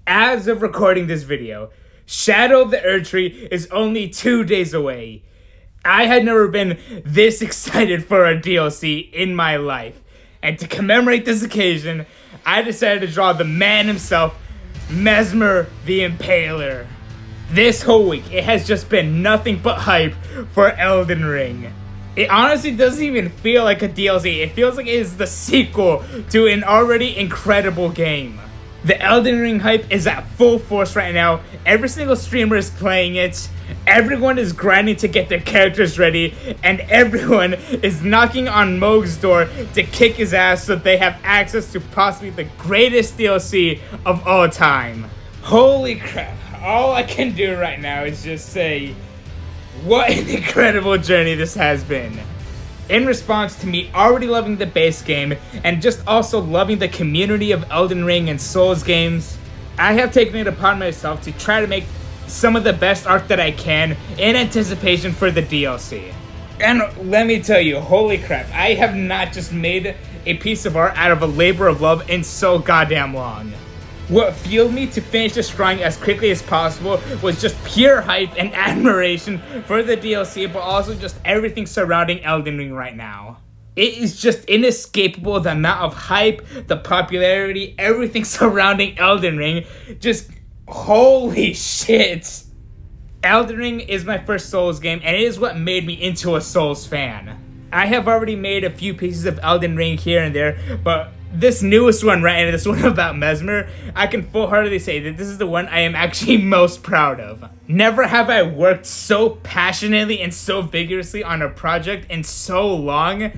As of recording this video, Shadow of the Erdtree is only 2 days away. I had never been this excited for a DLC in my life. And to commemorate this occasion, I decided to draw the man himself, Messmer the Impaler. This whole week, it has just been nothing but hype for Elden Ring. It honestly doesn't even feel like a DLC, it feels like it is the sequel to an already incredible game. The Elden Ring hype is at full force right now. Every single streamer is playing it. Everyone is grinding to get their characters ready. And everyone is knocking on Mohg's door to kick his ass so they have access to possibly the greatest DLC of all time. Holy crap. All I can do right now is just say, what an incredible journey this has been. In response to me already loving the base game, and just also loving the community of Elden Ring and Souls games, I have taken it upon myself to try to make some of the best art that I can in anticipation for the DLC. And let me tell you, holy crap, I have not just made a piece of art out of a labor of love in so goddamn long. What fueled me to finish this drawing as quickly as possible was just pure hype and admiration for the DLC, but also just everything surrounding Elden Ring right now. It is just inescapable, the amount of hype, the popularity, everything surrounding Elden Ring. Just holy shit. Elden Ring is my first Souls game, and it is what made me into a Souls fan. I have already made a few pieces of Elden Ring here and there, but this newest one right now, this one about Messmer, I can full-heartedly say that this is the one I am actually most proud of. Never have I worked so passionately and so vigorously on a project in so long.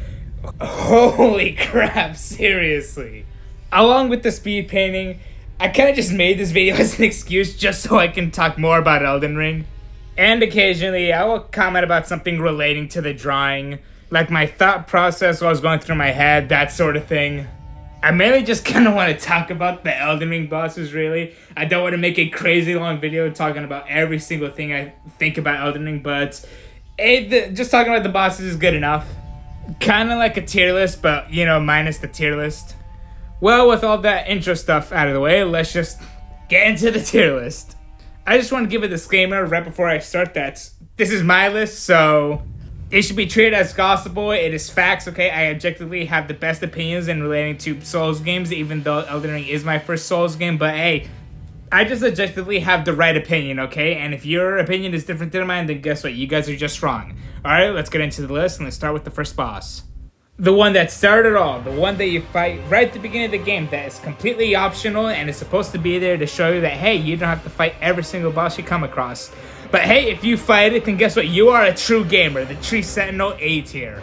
Holy crap, seriously. Along with the speed painting, I kind of just made this video as an excuse just so I can talk more about Elden Ring. And occasionally, I will comment about something relating to the drawing, like my thought process while I was going through my head, that sort of thing. I mainly just kind of want to talk about the Elden Ring bosses, really. I don't want to make a crazy long video talking about every single thing I think about Elden Ring, but just talking about the bosses is good enough. Kind of like a tier list, but, you know, minus the tier list. Well, with all that intro stuff out of the way, let's just get into the tier list. I just want to give a disclaimer right before I start that this is my list, so it should be treated as gospel. It is facts, okay? I objectively have the best opinions in relating to Souls games, even though Elden Ring is my first Souls game. But hey, I just objectively have the right opinion, okay? And if your opinion is different than mine, then guess what? You guys are just wrong. Alright, let's get into the list, and let's start with the first boss. The one that started it all, the one that you fight right at the beginning of the game, that is completely optional and is supposed to be there to show you that, hey, you don't have to fight every single boss you come across. But hey, if you fight it, then guess what? You are a true gamer, the Tree Sentinel A tier.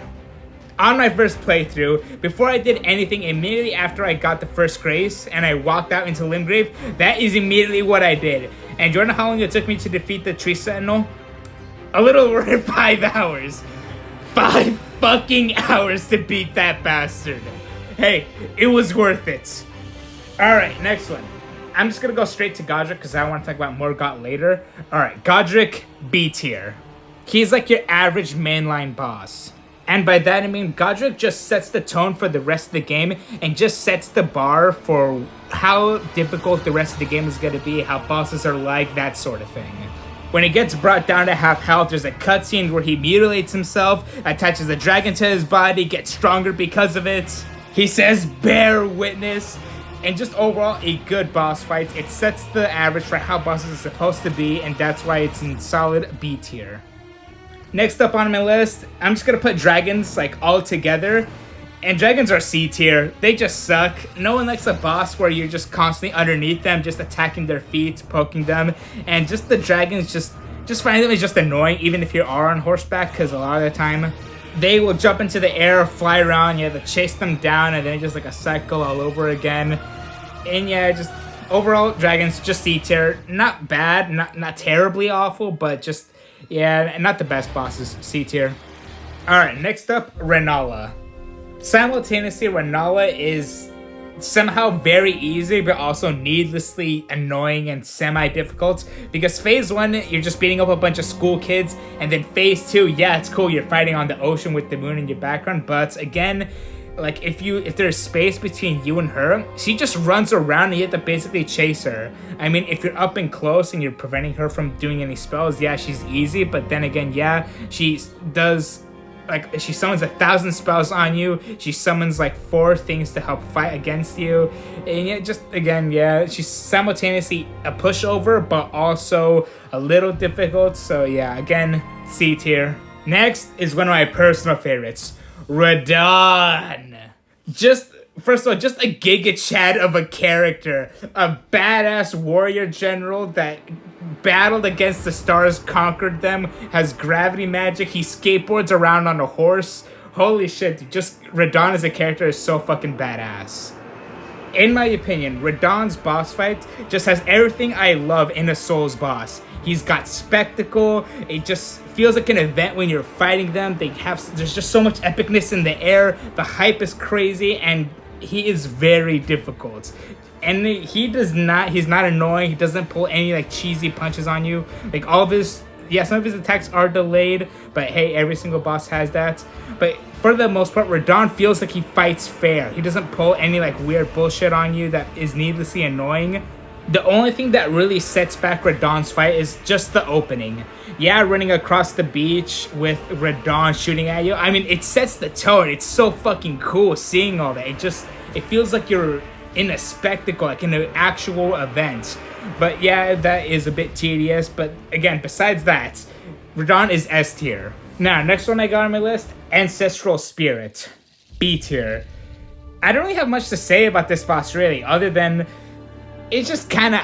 On my first playthrough, before I did anything, immediately after I got the first grace and I walked out into Limgrave, that is immediately what I did. And do you know how long it took me to defeat the Tree Sentinel? A little over 5 hours. 5 fucking hours to beat that bastard. Hey, it was worth it. Alright, next one. I'm just gonna go straight to Godric because I want to talk about Morgott later. Alright, Godric, B tier. He's like your average mainline boss. And by that I mean Godric just sets the tone for the rest of the game and just sets the bar for how difficult the rest of the game is gonna be, how bosses are like, that sort of thing. When he gets brought down to half health, there's a cutscene where he mutilates himself, attaches a dragon to his body, gets stronger because of it. He says, bear witness. And just overall, a good boss fight. It sets the average for how bosses are supposed to be, and that's why it's in solid B tier. Next up on my list, I'm just gonna put dragons, like, all together. And dragons are C tier. They just suck. No one likes a boss where you're just constantly underneath them, just attacking their feet, poking them. And just the dragons, just find them as just annoying, even if you are on horseback, because a lot of the time they will jump into the air, fly around, you have to chase them down, and then it's just like a cycle all over again. And yeah, just overall, dragons, just C tier. Not bad, not terribly awful, but just, yeah, not the best bosses, C tier. Alright, next up, Renala. Simultaneously, Renala is somehow very easy, but also needlessly annoying and semi-difficult. Because phase 1, you're just beating up a bunch of school kids, and then phase 2, yeah, it's cool, you're fighting on the ocean with the moon in your background, but again, like if there's space between you and her, she just runs around and you have to basically chase her. I mean, if you're up and close and you're preventing her from doing any spells, yeah, she's easy. But then again, yeah, she does, like, she summons 1,000 spells on you. She summons like 4 things to help fight against you. And yeah, just again, yeah, she's simultaneously a pushover, but also a little difficult. So yeah, again, C tier. Next is one of my personal favorites, Radahn. First of all, just a Giga Chad of a character. A badass warrior general that battled against the stars, conquered them, has gravity magic, he skateboards around on a horse. Holy shit, dude, just Radahn as a character is so fucking badass. In my opinion, Radahn's boss fight just has everything I love in a Souls boss. He's got spectacle, it just feels like an event when you're fighting them. There's just so much epicness in the air, the hype is crazy, and he is very difficult. And he's not annoying, he doesn't pull any like cheesy punches on you. Like all of his, yeah, some of his attacks are delayed, but hey, every single boss has that. But for the most part, Radahn feels like he fights fair. He doesn't pull any like weird bullshit on you that is needlessly annoying. The only thing that really sets back Radahn's fight is just the opening. Yeah, running across the beach with Radahn shooting at you. I mean, it sets the tone. It's so fucking cool seeing all that. It feels like you're in a spectacle, like in an actual event. But yeah, that is a bit tedious. But again, besides that, Radahn is S tier. Now, next one I got on my list, Ancestral Spirit, B tier. I don't really have much to say about this boss really, other than it's just kind of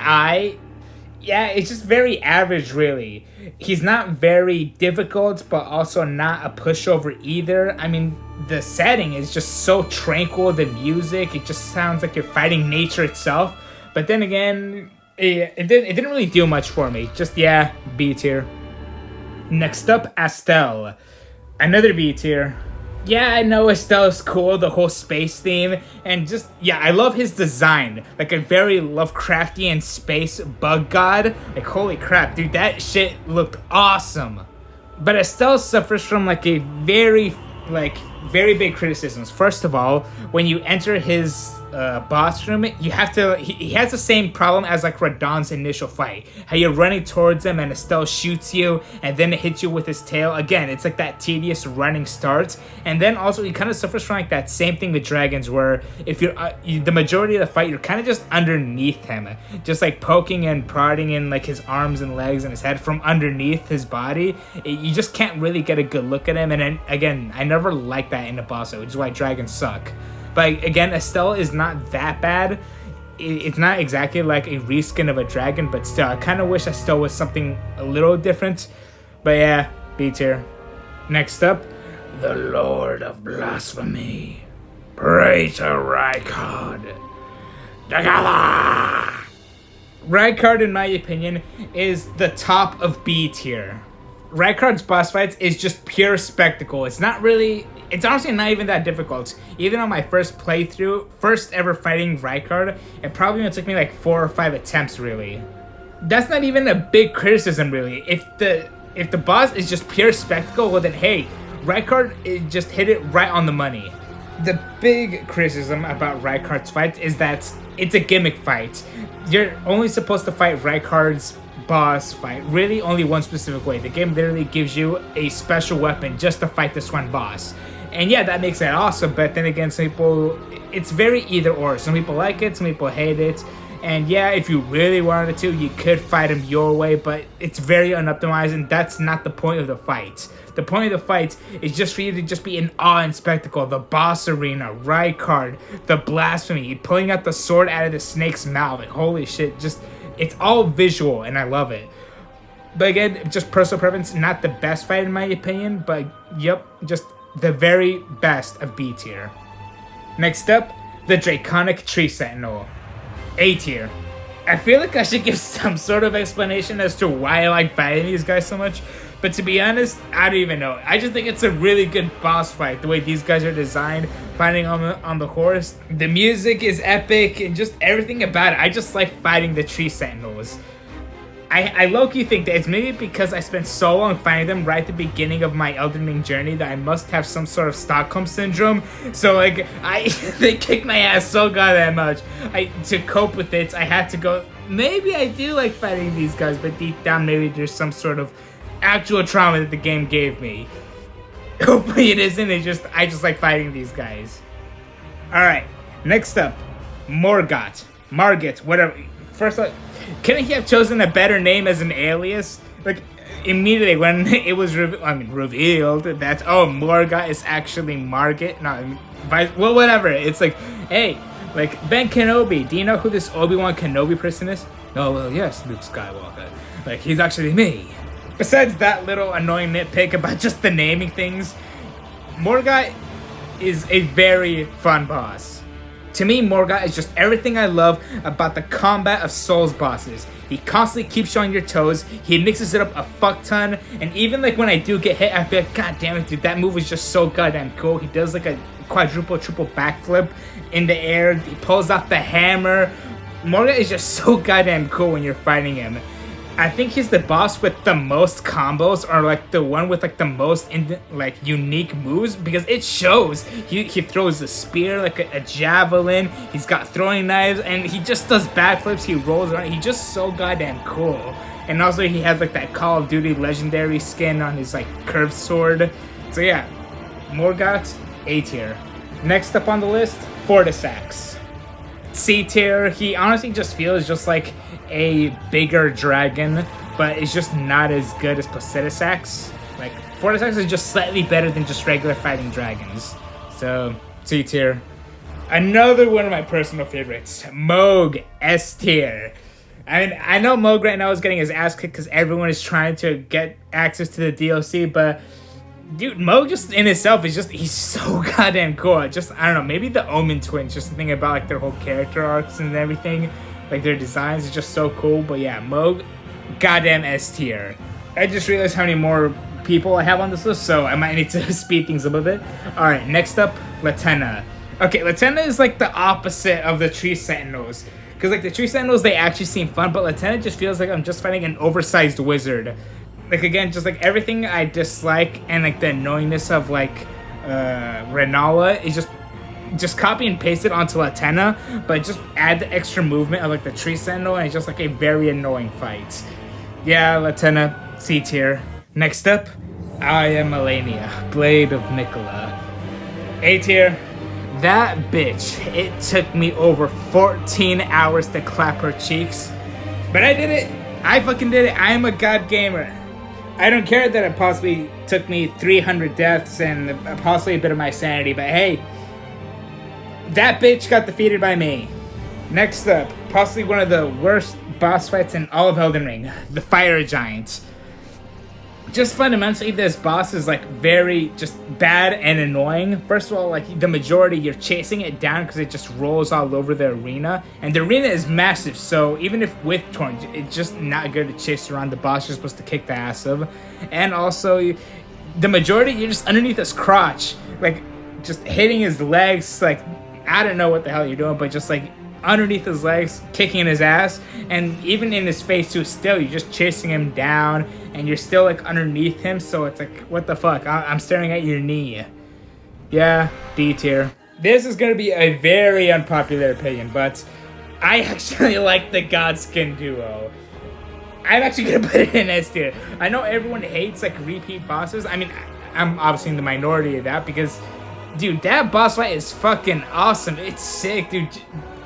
yeah, it's just very average really. He's not very difficult, but also not a pushover either. I mean, the setting is just so tranquil, the music, it just sounds like you're fighting nature itself. But then again, it didn't really do much for me. Just, yeah, B tier. Next up, Astel. Another B tier. Yeah, I know Estel's cool, the whole space theme, and just, yeah, I love his design. Like a very Lovecraftian space bug god. Like, holy crap, dude, that shit looked awesome. But Astel suffers from like a very big criticisms. First of all, when you enter his boss room, you have to, he has the same problem as like Radahn's initial fight. How you're running towards him and Astel shoots you and then it hits you with his tail. Again, it's like that tedious running start. And then also he kind of suffers from like that same thing with dragons where if you're the majority of the fight, you're kind of just underneath him. Just like poking and prodding in like his arms and legs and his head from underneath his body. You just can't really get a good look at him. And then, again, I never liked that in a boss fight, which is why dragons suck. But again, Astel is not that bad. It's not exactly like a reskin of a dragon, but still, I kind of wish Astel was something a little different. But yeah, B tier. Next up, the Lord of Blasphemy. Pray to Rykard. Together! Rykard, in my opinion, is the top of B tier. Rykard's boss fights is just pure spectacle. It's honestly not even that difficult. Even on my first playthrough, first ever fighting Rykard, it probably only took me like 4 or 5 attempts really. That's not even a big criticism really. If the boss is just pure spectacle, well then hey, Rykard just hit it right on the money. The big criticism about Rykard's fight is that it's a gimmick fight. You're only supposed to fight Rykard's boss fight really only one specific way. The game literally gives you a special weapon just to fight this one boss. And yeah, that makes it awesome, but then again, some people, it's very either or. Some people like it, some people hate it. And yeah, if you really wanted to, you could fight him your way, but it's very unoptimized, and that's not the point of the fight. The point of the fight is just for you to just be in awe and spectacle. The boss arena, Rykard, the blasphemy, pulling out the sword out of the snake's mouth. Like, holy shit, just, it's all visual, and I love it. But again, just personal preference, not the best fight in my opinion, but yep, just the very best of B tier. Next up, the Draconic Tree Sentinel. A tier. I feel like I should give some sort of explanation as to why I like fighting these guys so much, but to be honest, I don't even know. I just think it's a really good boss fight, the way these guys are designed, fighting on the horse. The music is epic, and just everything about it. I just like fighting the Tree Sentinels. I low-key think that it's maybe because I spent so long finding them right at the beginning of my Elden Ring journey that I must have some sort of Stockholm syndrome. So like they kicked my ass so goddamn much. To cope with it, I had to go. Maybe I do like fighting these guys, but deep down maybe there's some sort of actual trauma that the game gave me. Hopefully it isn't. I just like fighting these guys. All right, next up, Margit, whatever. First of all, couldn't he have chosen a better name as an alias? Like, immediately when it was revealed that, oh, Morgot is actually Margit. No, well, whatever. It's like, hey, like, Ben Kenobi, do you know who this Obi-Wan Kenobi person is? Oh, well, yes, Luke Skywalker. Like, he's actually me. Besides that little annoying nitpick about just the naming things, Morgot is a very fun boss. To me, Morgot is just everything I love about the combat of Souls bosses. He constantly keeps you on your toes, he mixes it up a fuck ton, and even like when I do get hit, I feel like, god damn it, dude, that move was just so goddamn cool. He does like a quadruple, triple backflip in the air, he pulls out the hammer. Morgot is just so goddamn cool when you're fighting him. I think he's the boss with the most combos, or like the one with like the most unique moves, because it shows. He throws a spear, like a javelin, he's got throwing knives, and he just does backflips, he rolls around, he's just so goddamn cool. And also he has like that Call of Duty legendary skin on his like curved sword. So yeah, Morgot, A tier. Next up on the list, Fortisax. C tier. He honestly just feels just like a bigger dragon, but it's just not as good as Fortisax. Like, Fortisax is just slightly better than just regular fighting dragons. So, C tier. Another one of my personal favorites, Moog, S tier. I mean, I know Moog right now is getting his ass kicked because everyone is trying to get access to the DLC, but dude, Moog just in itself is just, he's so goddamn cool. Just, I don't know, maybe the Omen twins, just thinking about like their whole character arcs and everything. Like, their designs is just so cool. But yeah, Moog, goddamn S tier. I just realized how many more people I have on this list, so I might need to speed things up a bit. Alright, next up, Latenna. Okay, Latenna is like the opposite of the Tree Sentinels. Because like the Tree Sentinels, they actually seem fun, but Latenna just feels like I'm just fighting an oversized wizard. Like, again, just like everything I dislike and like the annoyingness of like Renala is just copy and paste it onto Latenna, but just add the extra movement of like the Tree Sentinel, and it's just like a very annoying fight. Yeah, Latenna, C tier. Next up, I am Melania, Blade of Nicola. A tier. That bitch, it took me over 14 hours to clap her cheeks, but I did it. I fucking did it. I am a god gamer. I don't care that it possibly took me 300 deaths and possibly a bit of my sanity, but hey, that bitch got defeated by me. Next up, possibly one of the worst boss fights in all of Elden Ring, the Fire Giant. Just fundamentally, this boss is like very just bad and annoying. First of all, like the majority, you're chasing it down because it just rolls all over the arena. And the arena is massive, so even if with Torrent, it's just not good to chase around the boss you're supposed to kick the ass of. And also, the majority, you're just underneath his crotch. Like, just hitting his legs, like, I don't know what the hell you're doing, but just like underneath his legs, kicking his ass, and even in his face too, still, you're just chasing him down, and you're still like underneath him, so it's like, what the fuck, I'm staring at your knee. Yeah, D tier. This is gonna be a very unpopular opinion, but I actually like the Godskin duo. I'm actually gonna put it in S tier. I know everyone hates like repeat bosses. I mean, I'm obviously in the minority of that, because dude, that boss fight is fucking awesome. It's sick, dude.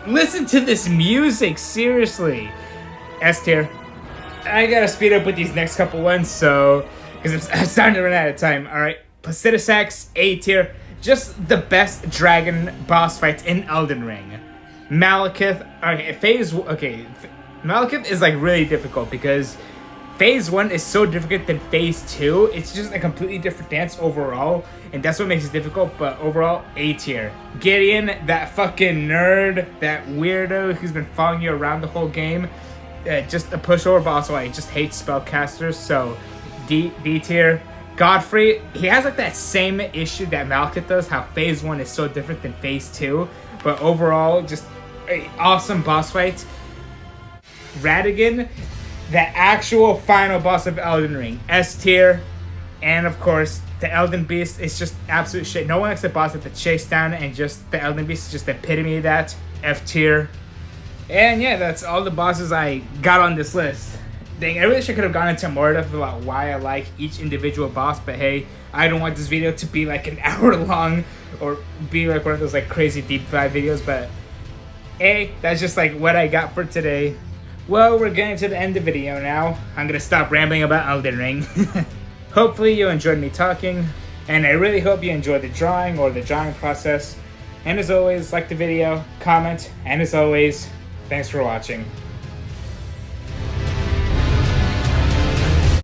Listen to this music, seriously. S tier. I gotta speed up with these next couple ones, so because I'm starting to run out of time. All right, Placidusax, A tier. Just the best dragon boss fights in Elden Ring. Malekith. Okay, Malekith is like really difficult because Phase 1 is so different than Phase 2. It's just a completely different dance overall, and that's what makes it difficult, but overall, A tier. Gideon, that fucking nerd, that weirdo who's been following you around the whole game, just a pushover, but also I just hate spellcasters, so D tier. Godfrey, he has like that same issue that Malekith does, how Phase 1 is so different than Phase 2, but overall, just an awesome boss fight. Radagon, the actual final boss of Elden Ring, S tier. And of course, the Elden Beast is just absolute shit. No one likes the boss with the chase down, and just the Elden Beast is just the epitome of that. F tier. And yeah, that's all the bosses I got on this list. Dang, I really could have gone into more depth about why I like each individual boss, but hey, I don't want this video to be like an hour long or be like one of those like crazy deep dive videos, but hey, that's just like what I got for today. Well, we're getting to the end of the video now. I'm gonna stop rambling about Elden Ring. Hopefully you enjoyed me talking, and I really hope you enjoyed the drawing or the drawing process. And as always, like the video, comment, and as always, thanks for watching.